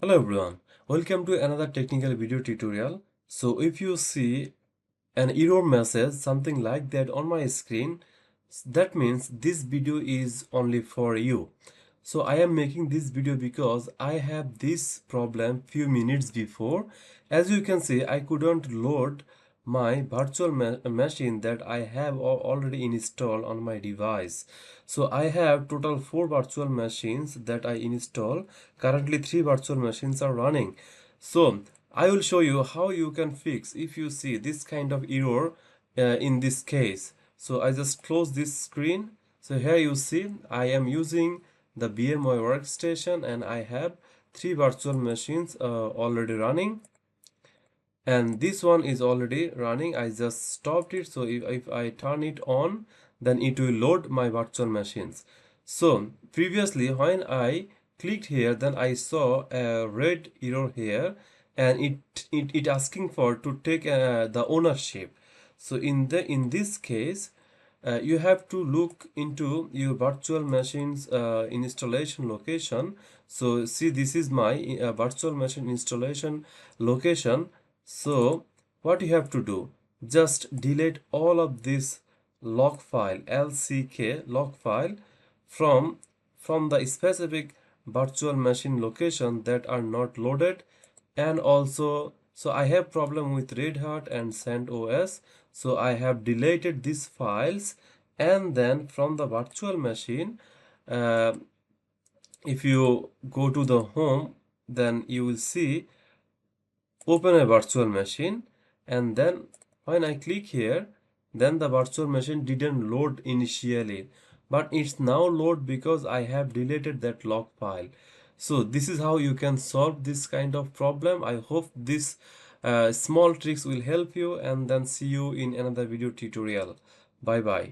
Hello everyone, welcome to another technical video tutorial. So if you see an error message something like that on my screen, that means this video is only for you. So I am making this video because I have this problem few minutes before. As you can see, I couldn't load my virtual machine that I have already installed on my device. So I have total 4 virtual machines that I install. Currently 3 virtual machines are running. So I will show you how you can fix if you see this kind of error in this case. So I just close this screen. So here you see I am using the VMware Workstation and I have 3 virtual machines already running, and this one is already running. I just stopped it, so if I turn it on, then it will load my virtual machines. So previously when I clicked here, then I saw a red error here, and it asking for to take the ownership. So in this case, you have to look into your virtual machines installation location. So see, this is my virtual machine installation location. So what you have to do, just delete all of this log file, lck log file, from the specific virtual machine location that are not loaded. And also, so I have problem with Red Hat and CentOS, so I have deleted these files. And then from the virtual machine, uh, if you go to the home, then you will see open a virtual machine, and then when I click here, then the virtual machine didn't load initially, but it's now load because I have deleted that log file. So this is how you can solve this kind of problem. I hope this small tricks will help you, and then see you in another video tutorial. Bye bye.